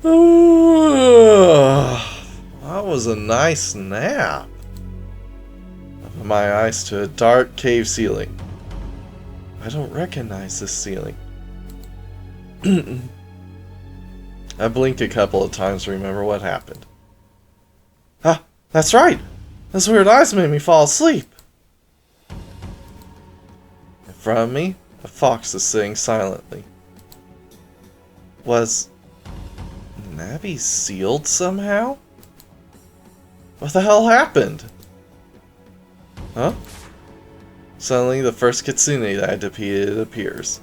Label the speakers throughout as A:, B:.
A: That was a nice nap. Open my eyes to a dark cave ceiling. I don't recognize this ceiling. I blinked a couple of times to remember what happened. Ah, that's right! Those weird eyes made me fall asleep. In front of me, a fox is sitting silently. Was Nabby sealed somehow? What the hell happened? Huh? Suddenly, the first kitsune that I defeated appears.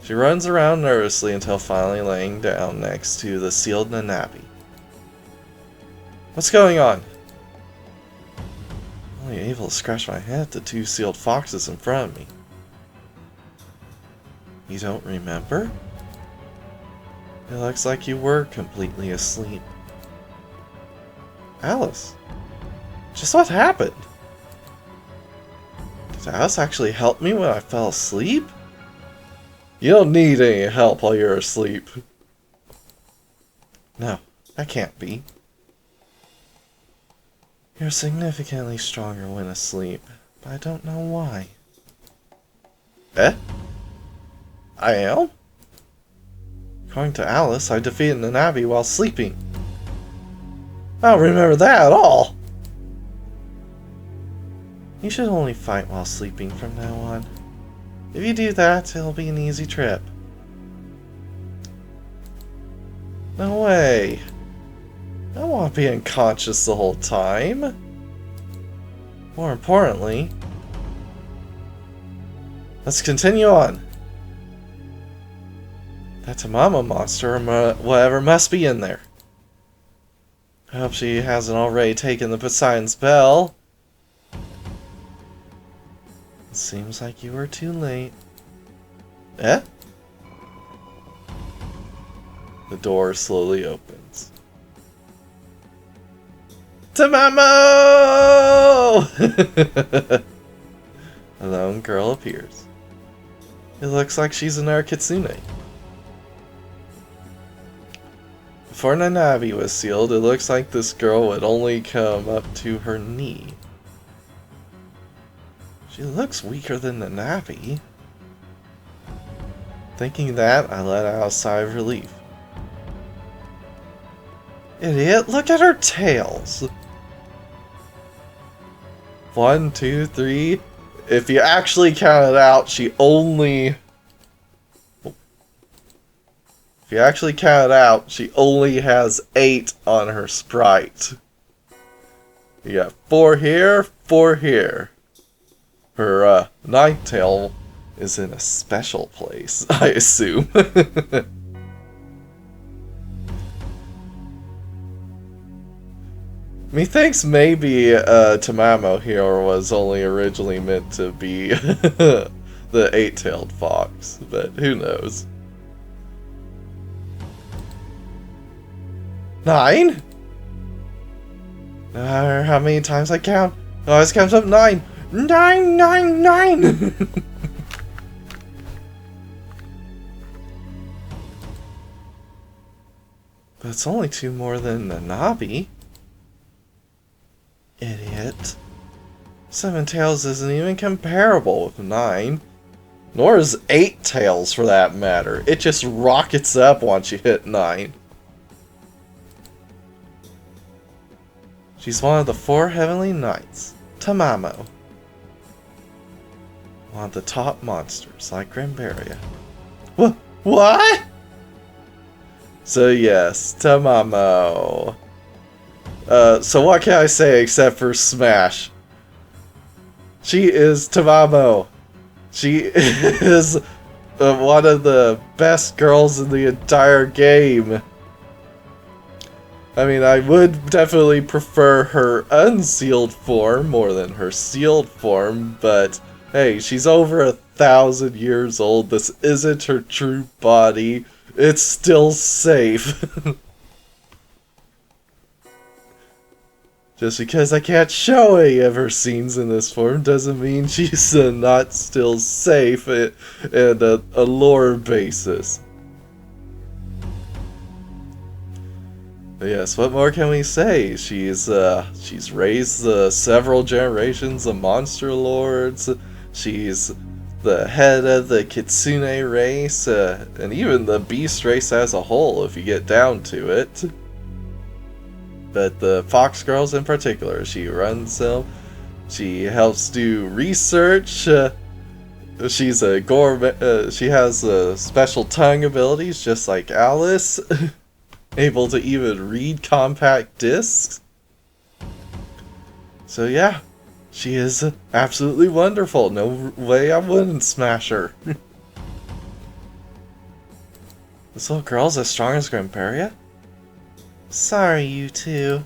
A: She runs around nervously until finally laying down next to the sealed Nanabi. What's going on? I'm only able to scratch my head at the two sealed foxes in front of me. You don't remember? It looks like you were completely asleep. Alice, just what happened? Did Alice actually help me when I fell asleep? You don't need any help while you're asleep. No, that can't be. You're significantly stronger when asleep, but I don't know why. Eh? I am? According to Alice, I defeated Nanabi while sleeping. I don't remember that at all. You should only fight while sleeping from now on. If you do that, it'll be an easy trip. No way. I don't want to be unconscious the whole time. More importantly, let's continue on. That Tamamo monster or whatever must be in there. I hope she hasn't already taken the Poseidon's bell. It seems like you were too late. Eh? The door slowly opens. Tamamo! A lone girl appears. It looks like she's an kitsune. Before Nanabi was sealed, it looks like this girl would only come up to her knee. She looks weaker than Nanabi. Thinking that, I let out a sigh of relief. Idiot, look at her tails! 1, 2, 3. If you actually count it out, she only... If you actually count it out, she only has 8 on her sprite. You got 4 here, 4 here. Her ninth tail is in a special place, I assume. Methinks maybe Tamamo here was only originally meant to be the 8-tailed fox, but who knows. 9? No matter how many times I count, it always comes up 9. 9, 9, 9! But it's only 2 more than Nanabi. Idiot. 7 tails isn't even comparable with 9. Nor is 8 tails for that matter. It just rockets up once you hit 9. She's one of the 4 heavenly knights. Tamamo. One of the top monsters, like Grimbaria. What? So yes, Tamamo. So what can I say except for smash? She is Tamamo. She is one of the best girls in the entire game. I mean, I would definitely prefer her unsealed form more than her sealed form, but hey, she's over 1,000 years old. This isn't her true body. It's still safe. Just because I can't show any of her scenes in this form doesn't mean she's not still safe and a lore basis. Yes, what more can we say? She's raised several generations of monster lords. She's the head of the Kitsune race, and even the beast race as a whole, if you get down to it. But the fox girls in particular, she runs them. She helps do research. She's a gourmet. She has special tongue abilities, just like Alice. Able to even read compact discs. So yeah, she is absolutely wonderful. No way I wouldn't smash her. This little girl's as strong as Gramperia? Sorry, you two.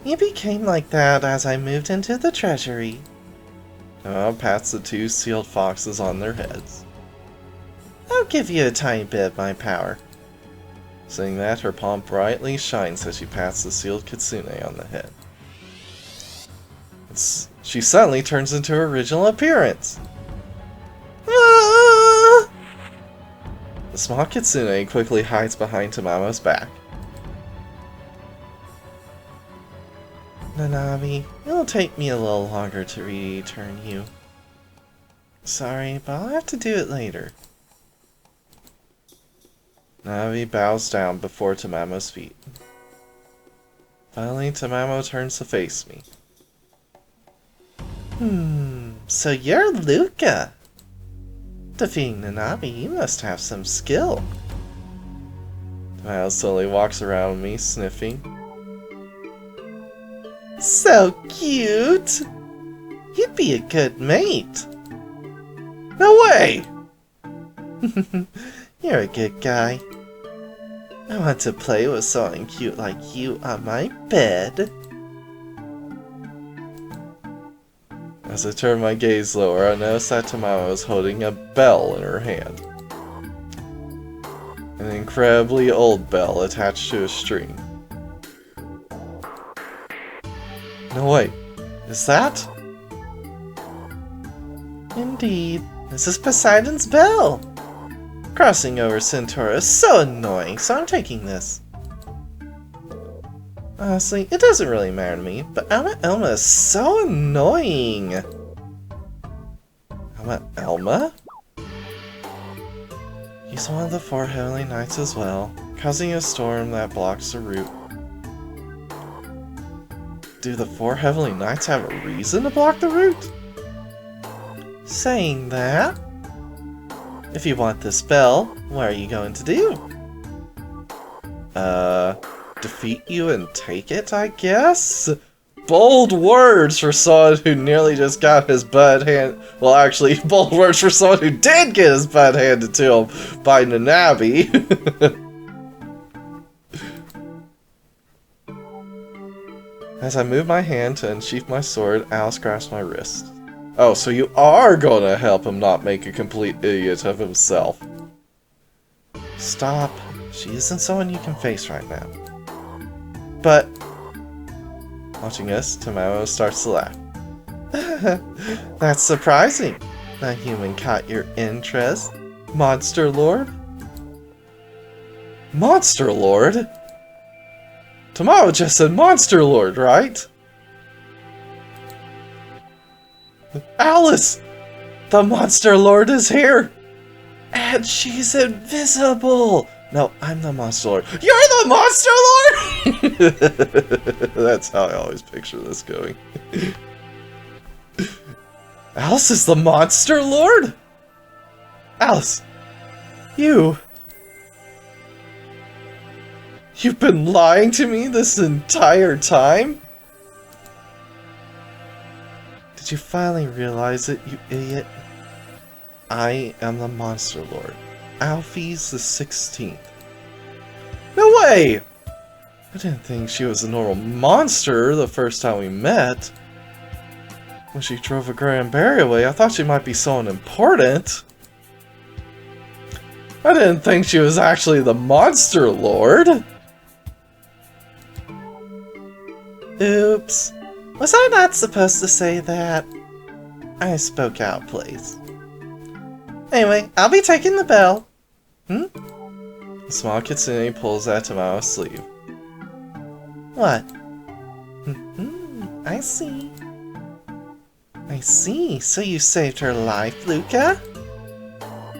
A: You became like that as I moved into the treasury. Pats the two sealed foxes on their heads. I'll give you a tiny bit of my power. Saying that, her palm brightly shines as she pats the sealed kitsune on the head. She suddenly turns into her original appearance. Ah! The small kitsune quickly hides behind Tamamo's back. Nanami, it'll take me a little longer to return you. Sorry, but I'll have to do it later. Navi bows down before Tamamo's feet. Finally, Tamamo turns to face me. So you're Luca. Defeating Nanami, you must have some skill. Tamamo slowly walks around me, sniffing. So cute! You'd be a good mate. No way! You're a good guy. I want to play with someone cute like you on my bed. As I turn my gaze lower, I notice that Tamamo is holding a bell in her hand. An incredibly old bell attached to a string. No, wait. Is that? Indeed. This is Poseidon's bell. Crossing over Centaur is so annoying, so I'm taking this. Honestly, it doesn't really matter to me, but Elma is so annoying. Elma? He's one of the 4 Heavenly Knights as well, causing a storm that blocks the route. Do the 4 Heavenly Knights have a reason to block the route? Saying that, if you want this bell, what are you going to do? Defeat you and take it, I guess? Bold words for someone who nearly just got his butt handed. Well, actually, bold words for someone who did get his butt handed to him by Nanami. As I move my hand to unsheath my sword, Alice grasps my wrist. Oh, so you are gonna help him not make a complete idiot of himself. Stop. She isn't someone you can face right now. But... Watching us, Tamamo starts to laugh. That's surprising. That human caught your interest. Monster Lord? Monster Lord? Tamamo just said Monster Lord, right? Alice! The Monster Lord is here! And she's invisible! No, I'm the Monster Lord. You're the Monster Lord?! That's how I always picture this going. Alice is the Monster Lord? Alice, you've been lying to me this entire time? Did you finally realize it, you idiot? I am the Monster Lord. Alphys the 16th. No way! I didn't think she was a normal monster the first time we met. When she drove a Granberry away, I thought she might be someone important. I didn't think she was actually the Monster Lord. Oops. Was I not supposed to say that? I spoke out, please. Anyway, I'll be taking the bell. The small kitsune pulls at Tamamo's sleeve. What? I see. I see. So you saved her life, Luca?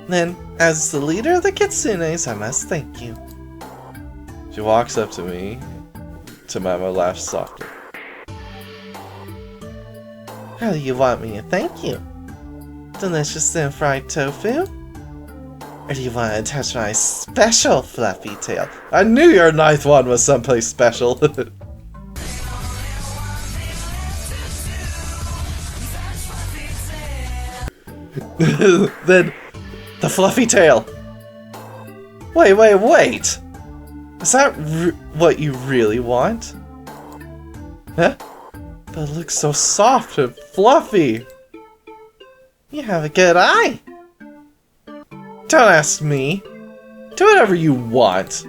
A: Then, as the leader of the Kitsunes, I must thank you. She walks up to me. Tamamo laughs softly. How do you want me to thank you? Delicious thin fried tofu? Or do you want to touch my special fluffy tail? I knew your ninth one was someplace special. Then, the fluffy tail. Wait. Is that what you really want? Huh? But it looks so soft and fluffy. You have a good eye. Don't ask me. Do whatever you want.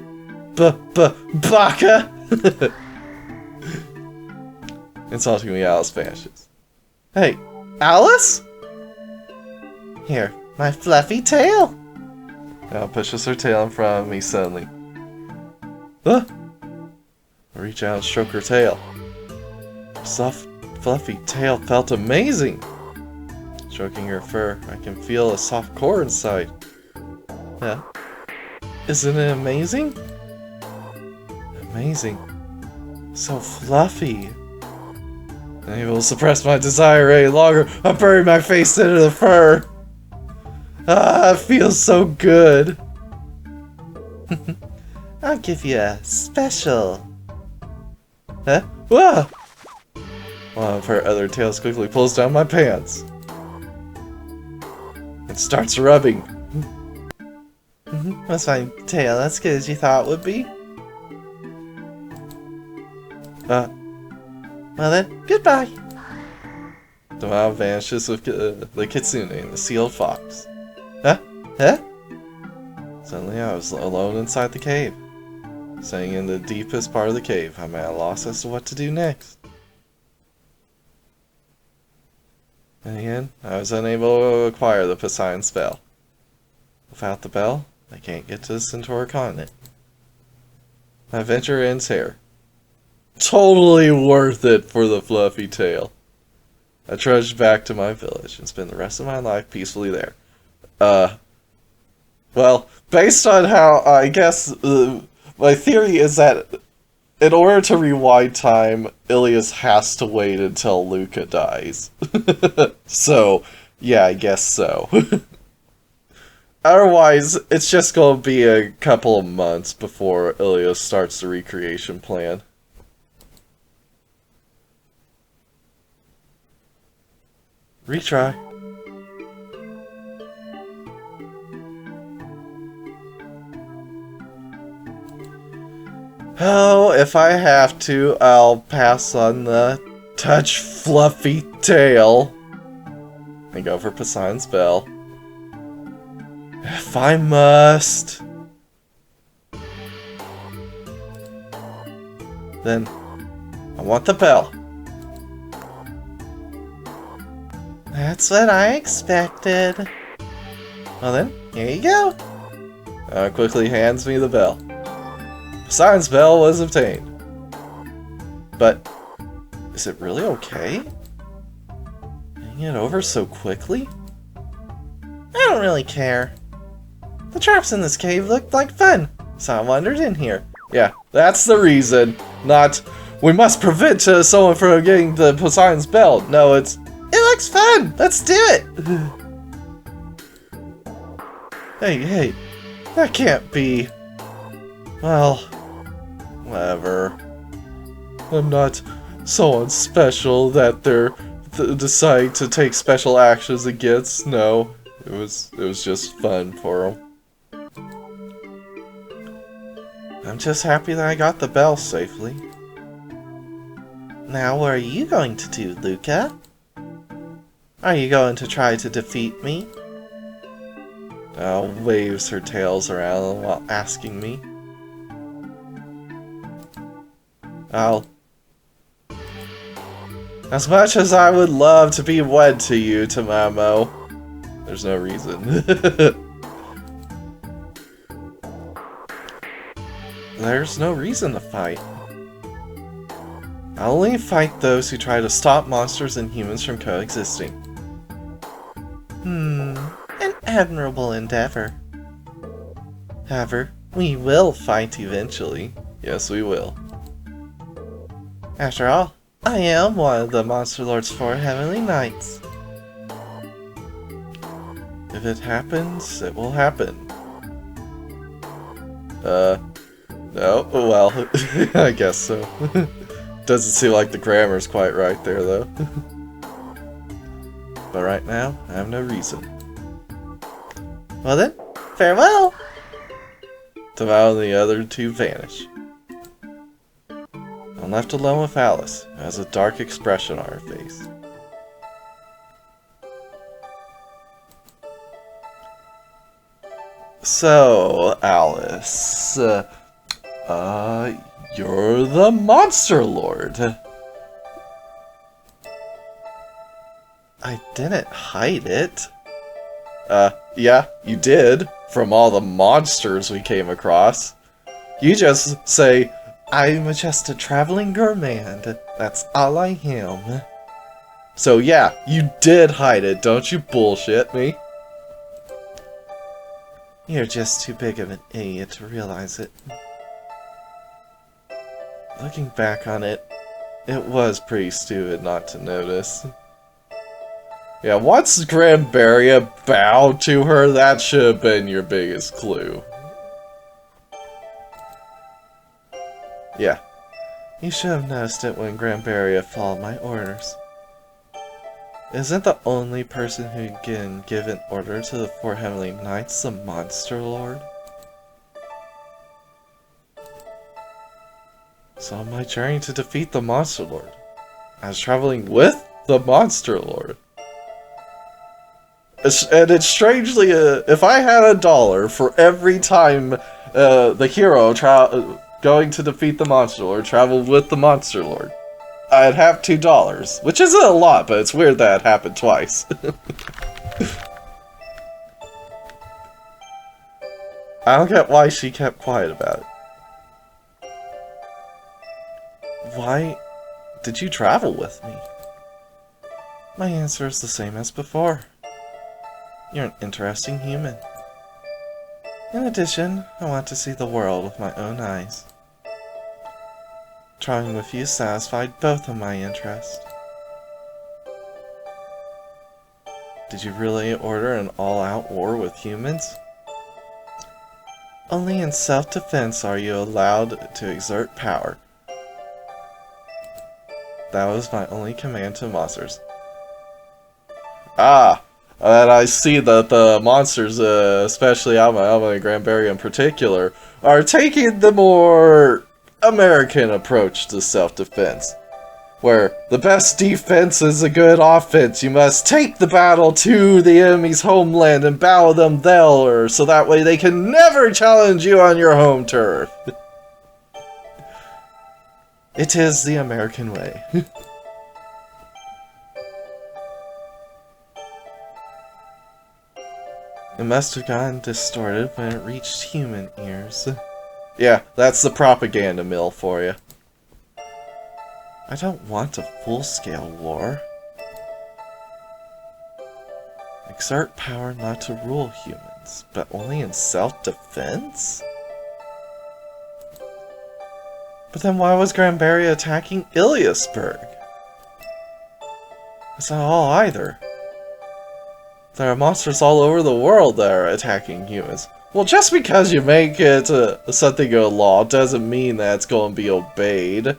A: Baka. Insulting me, Alice vanishes. Hey, Alice? Here, my fluffy tail. Now pushes her tail in front of me suddenly. Huh? I reach out and stroke her tail. Soft, fluffy tail felt amazing. Stroking her fur, I can feel a soft core inside. Yeah. Isn't it amazing? Amazing. So fluffy. Unable to suppress my desire any longer, I bury my face into the fur. Ah, it feels so good. I'll give you a special. Huh? Whoa! One of her other tails quickly pulls down my pants. It starts rubbing. That's my tail, as good as you thought it would be. Well then, goodbye. Tamamo vanishes with the kitsune and the sealed fox. Huh? Suddenly I was alone inside the cave. Staying in the deepest part of the cave, I'm at a loss as to what to do next. And again, I was unable to acquire the Poseidon spell. Without the bell, I can't get to the Centaur continent. My adventure ends here. Totally worth it for the fluffy tail. I trudged back to my village and spent the rest of my life peacefully there. Well, based on how, I guess, my theory is that in order to rewind time, Ilias has to wait until Luca dies. So, yeah, I guess so. Otherwise, it's just going to be a couple of months before Ilias starts the recreation plan. Retry. Oh, if I have to, I'll pass on the touch fluffy tail and go for Poseidon's spell. If I must, then I want the bell. That's what I expected. Well then, here you go. Quickly hands me the bell. Poseidon's bell was obtained. But, is it really okay? Getting it over so quickly? I don't really care. The traps in this cave looked like fun, so I wandered in here. Yeah, that's the reason. Not, we must prevent someone from getting the Poseidon's bell. No, it looks fun! Let's do it! Hey, that can't be. Well, whatever. I'm not someone special that they're deciding to take special actions against. No, it was just fun for them. I'm just happy that I got the bell safely. Now what are you going to do, Luca? Are you going to try to defeat me? Waves her tails around while asking me. As much as I would love to be wed to you, Tamamo, there's no reason. There's no reason to fight. I'll only fight those who try to stop monsters and humans from coexisting. An admirable endeavor. However, we will fight eventually. Yes, we will. After all, I am one of the Monster Lord's 4 Heavenly Knights. If it happens, it will happen. No, well, I guess so. Doesn't seem like the grammar's quite right there, though. But right now, I have no reason. Well then, farewell! Tamamo and the other two vanish. I'm left alone with Alice, who has a dark expression on her face. So, Alice, you're the Monster Lord. I didn't hide it. Yeah, you did, from all the monsters we came across. You just say, I'm just a traveling gourmand. That's all I am. So yeah, you did hide it, don't you bullshit me. You're just too big of an idiot to realize it. Looking back on it, it was pretty stupid not to notice. Yeah, once Granbaria bowed to her, that should have been your biggest clue. Yeah, you should have noticed it when Granbaria followed my orders. Isn't the only person who can give an order to the 4 Heavenly Knights the Monster Lord? So on my journey to defeat the Monster Lord, I was traveling with the Monster Lord. And it's strangely, if I had $1 for every time the hero going to defeat the Monster Lord traveled with the Monster Lord, I'd have $2, which isn't a lot, but it's weird that it happened twice. I don't get why she kept quiet about it. Why did you travel with me? My answer is the same as before. You're an interesting human. In addition, I want to see the world with my own eyes. Traveling with you satisfied both of my interests. Did you really order an all-out war with humans? Only in self-defense are you allowed to exert power. That was my only command to monsters. Ah! And I see that the monsters, especially Alma and Granbaria in particular, are taking the more American approach to self-defense. Where the best defense is a good offense. You must take the battle to the enemy's homeland and battle them there, so that way they can never challenge you on your home turf. It is the American way. It must have gotten distorted when it reached human ears. Yeah, that's the propaganda mill for you. I don't want a full-scale war. Exert power not to rule humans, but only in self-defense? But then why was Granbaria attacking Iliasburg? That's not all either. There are monsters all over the world that are attacking humans. Well, just because you make it something of law doesn't mean that it's going to be obeyed.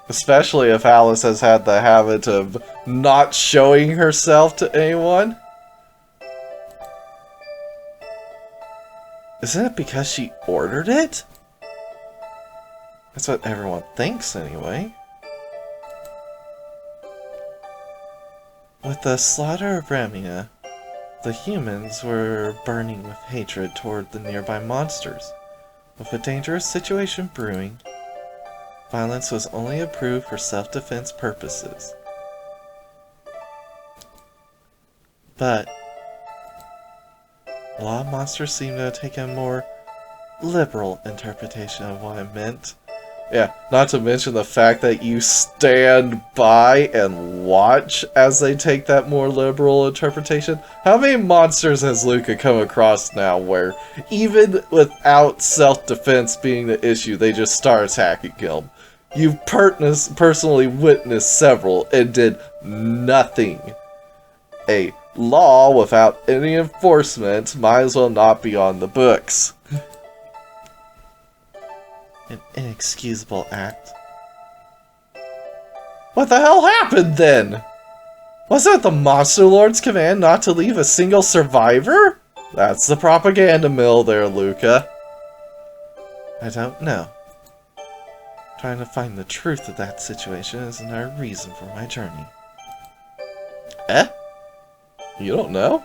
A: Especially if Alice has had the habit of not showing herself to anyone. Isn't it because she ordered it? That's what everyone thinks anyway. With the slaughter of Ramia, the humans were burning with hatred toward the nearby monsters. With a dangerous situation brewing, violence was only approved for self-defense purposes. But a lot of monsters seem to have taken a more liberal interpretation of what it meant Yeah, not to mention the fact that you stand by and watch as they take that more liberal interpretation. How many monsters has Luca come across now where, even without self-defense being the issue, they just start attacking him? You've personally witnessed several and did nothing. A law without any enforcement might as well not be on the books. An inexcusable act. What the hell happened then? Was it the Monster Lord's command not to leave a single survivor? That's the propaganda mill there, Luca. I don't know. Trying to find the truth of that situation is another reason for my journey. Eh? You don't know?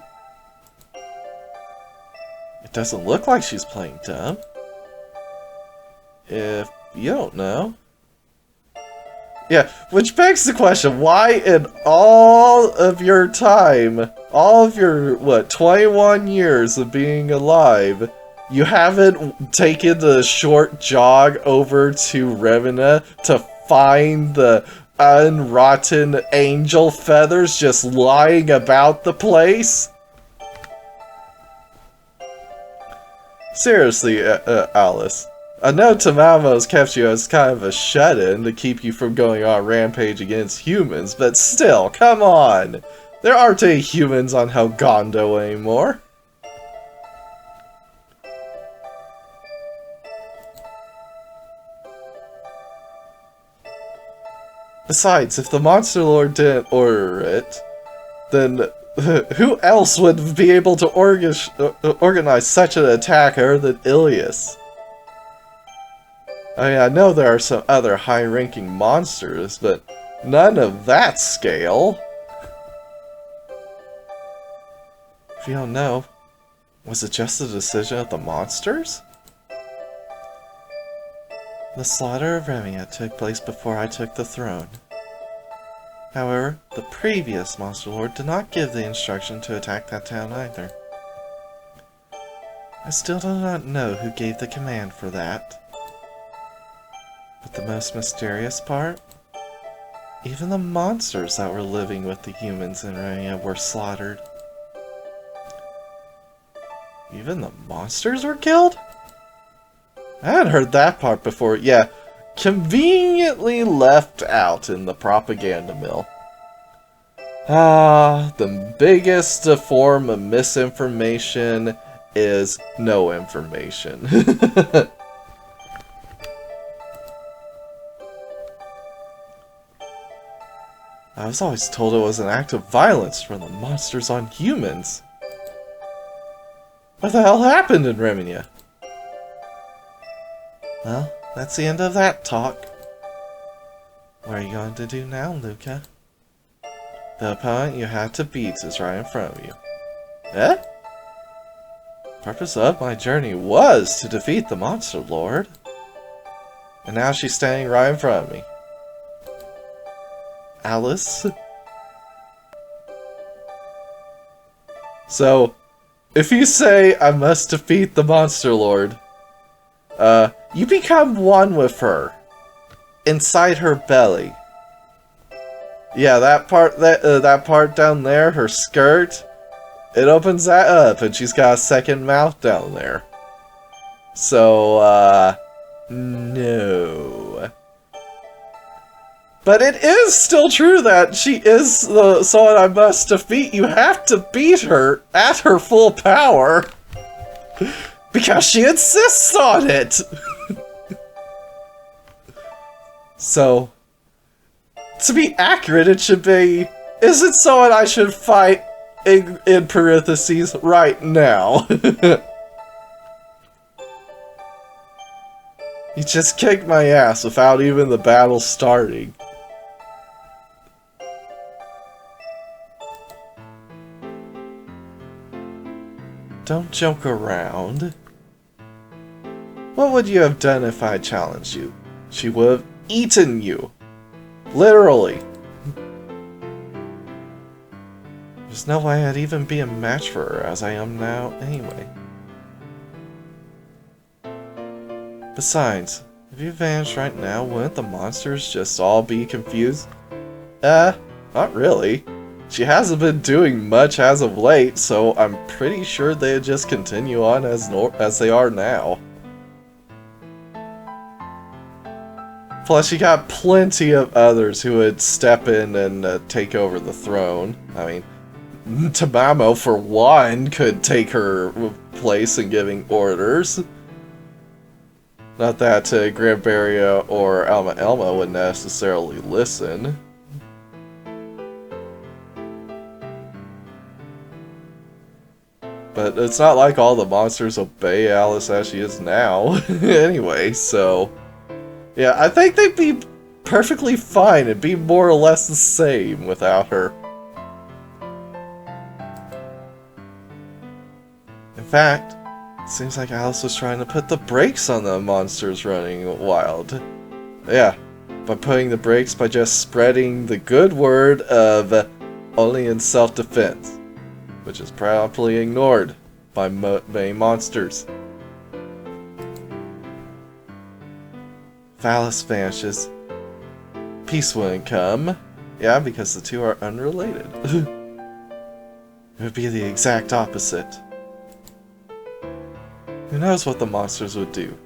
A: It doesn't look like she's playing dumb. If you don't know... Yeah, which begs the question, why in all of your time, all of your, 21 years of being alive, you haven't taken the short jog over to Revena to find the unrotten angel feathers just lying about the place? Seriously, Alice. I know Tamamo's kept you as kind of a shut-in to keep you from going on a rampage against humans, but still, come on! There aren't any humans on Helgondo anymore. Besides, if the Monster Lord didn't order it, then who else would be able to organize such an attack other than Ilias? I mean, I know there are some other high-ranking monsters, but none of that scale. If you don't know, was it just the decision of the monsters? The slaughter of Remia took place before I took the throne. However, the previous Monster Lord did not give the instruction to attack that town either. I still do not know who gave the command for that. But the most mysterious part? Even the monsters that were living with the humans in Remia were slaughtered. Even the monsters were killed? I hadn't heard that part before. Yeah, conveniently left out in the propaganda mill. Ah, the biggest form of misinformation is no information. I was always told it was an act of violence from the monsters on humans. What the hell happened in Remia? Well, that's the end of that talk. What are you going to do now, Luca? The opponent you had to beat is right in front of you. Eh? The purpose of my journey was to defeat the Monster Lord. And now she's standing right in front of me. Alice? So, if you say I must defeat the Monster Lord, you become one with her. Inside her belly. Yeah, that part down there, her skirt, it opens that up and she's got a second mouth down there. So, no. But it is still true that she is someone I must defeat. You have to beat her at her full power. Because she insists on it. So, to be accurate, it should be, is it someone I should fight in parentheses right now? You just kicked my ass without even the battle starting. Don't joke around. What would you have done if I challenged you? She would have eaten you. Literally. There's no way I'd even be a match for her as I am now anyway. Besides, If you vanished right now, wouldn't the monsters just all be confused? Not really. She hasn't been doing much as of late, so I'm pretty sure they'd just continue on as they are now. Plus, you got plenty of others who would step in and take over the throne. I mean, Tamamo, for one, could take her place in giving orders. Not that Granberria or Alma would necessarily listen. But it's not like all the monsters obey Alice as she is now. Anyway, so... yeah, I think they'd be perfectly fine and be more or less the same without her. In fact, it seems like Alice was trying to put the brakes on the monsters running wild. Yeah, by putting the brakes by just spreading the good word of only in self-defense, which is promptly ignored by many monsters. If Alice vanishes, peace wouldn't come. Yeah, because the two are unrelated. It would be the exact opposite. Who knows what the monsters would do,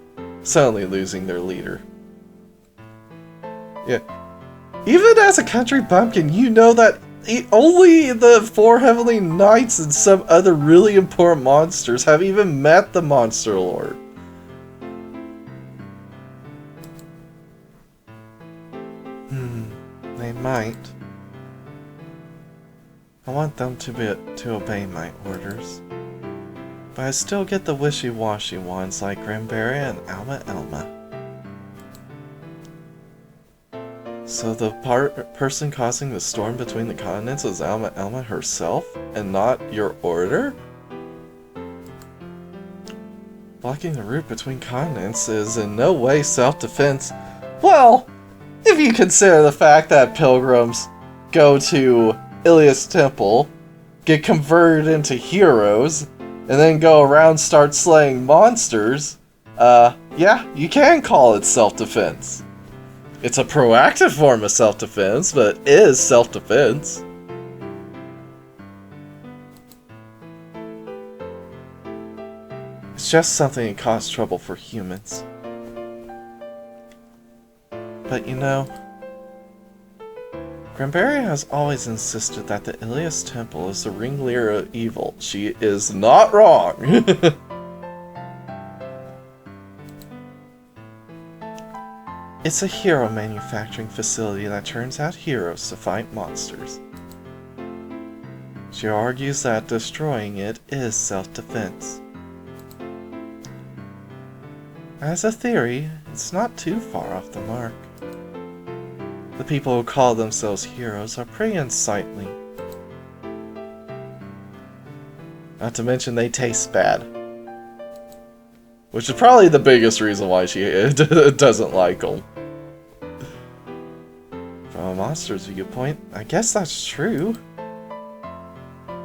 A: suddenly losing their leader. Yeah. Even as a country bumpkin, you know that only the 4 Heavenly Knights and some other really important monsters have even met the Monster Lord. They might. I want them to obey my orders. But I still get the wishy-washy ones like Granberria and Alma. So the person causing the storm between the continents is Alma herself, and not your order? Blocking the route between continents is in no way self-defense. Well, if you consider the fact that pilgrims go to Ilias Temple, get converted into heroes, and then go around start slaying monsters, yeah, you can call it self-defense. It's a proactive form of self-defense, but it is self-defense. It's just something that causes trouble for humans. But you know, Granberria has always insisted that the Ilias Temple is the ringleader of evil. She is not wrong. It's a hero manufacturing facility that turns out heroes to fight monsters. She argues that destroying it is self-defense. As a theory, it's not too far off the mark. The people who call themselves heroes are pretty unsightly. Not to mention they taste bad. Which is probably the biggest reason why she doesn't like them. From a monster's viewpoint, I guess that's true.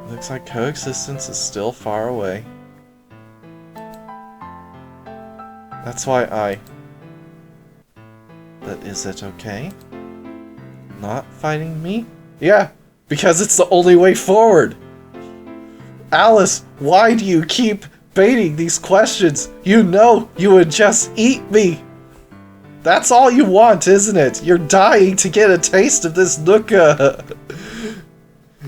A: Looks like coexistence is still far away. That's why But is it okay? Not fighting me? Yeah, because it's the only way forward. Alice, why do you keep baiting these questions? You know you would just eat me. That's all you want, isn't it? You're dying to get a taste of this Nuka.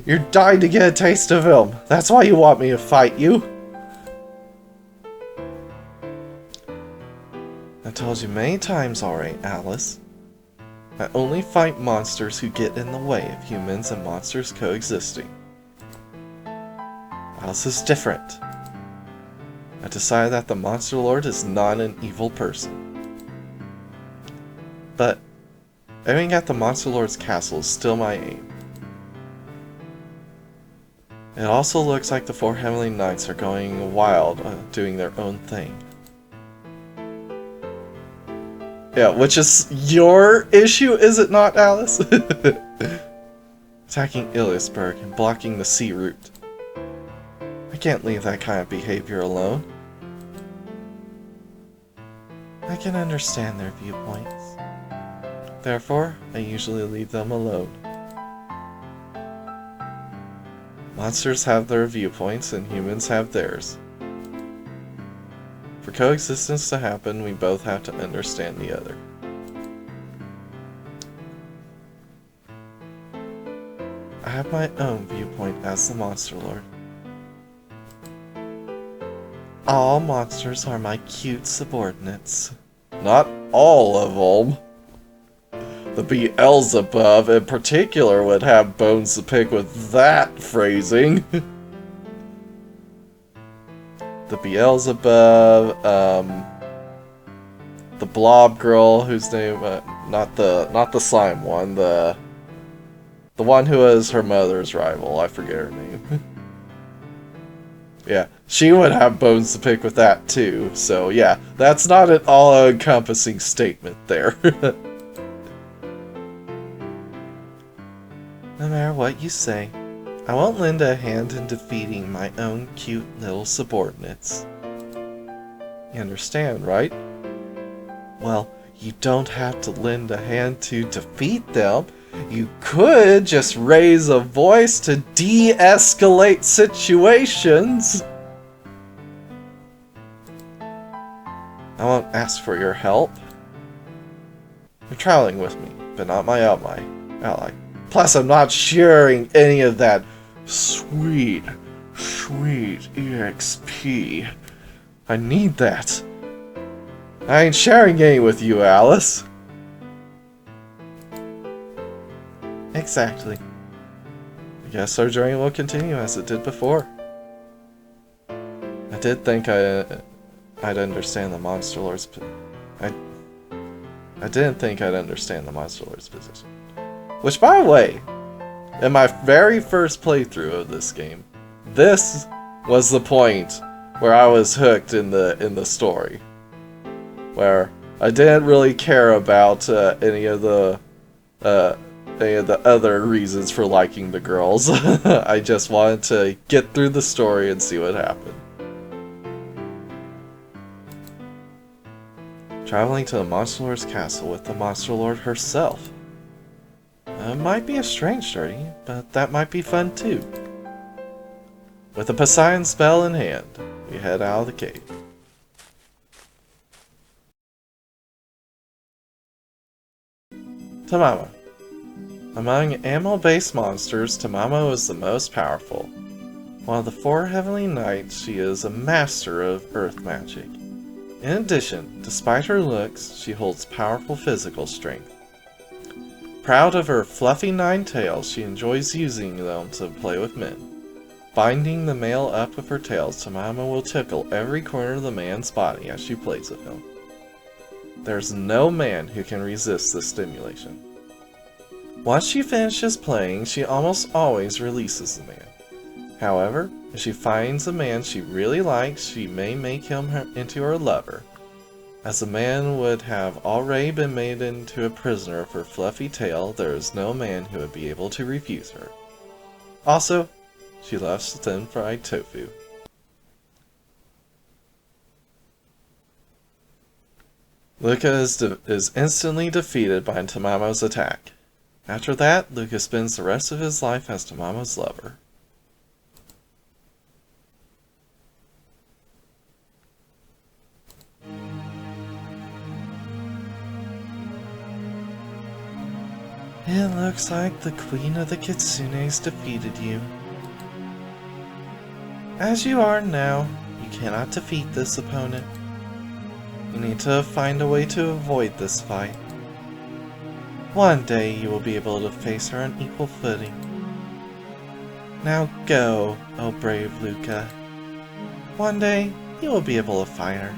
A: You're dying to get a taste of him. That's why you want me to fight you. I told you many times already, Alice. I only fight monsters who get in the way of humans and monsters coexisting. Alice is different. I decided that the Monster Lord is not an evil person. But aiming at the Monster Lord's castle is still my aim. It also looks like the 4 Heavenly Knights are going wild, doing their own thing. Yeah, which is your issue, is it not, Alice? Attacking Iliasburg and blocking the sea route. I can't leave that kind of behavior alone. I can understand their viewpoints. Therefore, I usually leave them alone. Monsters have their viewpoints and humans have theirs. For coexistence to happen, we both have to understand the other. I have my own viewpoint as the Monster Lord. All monsters are my cute subordinates. Not all of them. The Beelzebub in particular would have bones to pick with that phrasing. The Beelzebub, the Blob Girl, whose name, not the slime one, the one who is her mother's rival, I forget her name. Yeah, she would have bones to pick with that too, so yeah, that's not an all-encompassing statement there. No matter what you say, I won't lend a hand in defeating my own cute little subordinates. You understand, right? Well, you don't have to lend a hand to defeat them. You could just raise a voice to de-escalate situations. I won't ask for your help. You're traveling with me, but not my ally. Plus, I'm not sharing any of that sweet EXP. I need that. I ain't sharing any with you, Alice. Exactly. I guess our journey will continue as it did before. I did think I'd understand the Monster Lord's I didn't think I'd understand the Monster Lord's position. Which, by the way, in my very first playthrough of this game, this was the point where I was hooked in the story, where I didn't really care about any of the other reasons for liking the girls. I just wanted to get through the story and see what happened. Traveling to the Monster Lord's castle with the Monster Lord herself. It might be a strange journey, but that might be fun too. With a Poseidon spell in hand, we head out of the cave. Tamamo. Among animal-based monsters, Tamamo is the most powerful. One of the 4 heavenly knights, she is a master of earth magic. In addition, despite her looks, she holds powerful physical strength. Proud of her fluffy 9 tails, she enjoys using them to play with men. Binding the male up with her tails, Tamamo will tickle every corner of the man's body as she plays with him. There's no man who can resist this stimulation. Once she finishes playing, she almost always releases the man. However, if she finds a man she really likes, she may make him into her lover. As the man would have already been made into a prisoner of her fluffy tail, there is no man who would be able to refuse her. Also, she loves thin-fried tofu. Luca is instantly defeated by Tamamo's attack. After that, Luca spends the rest of his life as Tamamo's lover. It looks like the Queen of the Kitsunes defeated you. As you are now, you cannot defeat this opponent. You need to find a way to avoid this fight. One day you will be able to face her on equal footing. Now go, oh brave Luca. One day you will be able to fight her.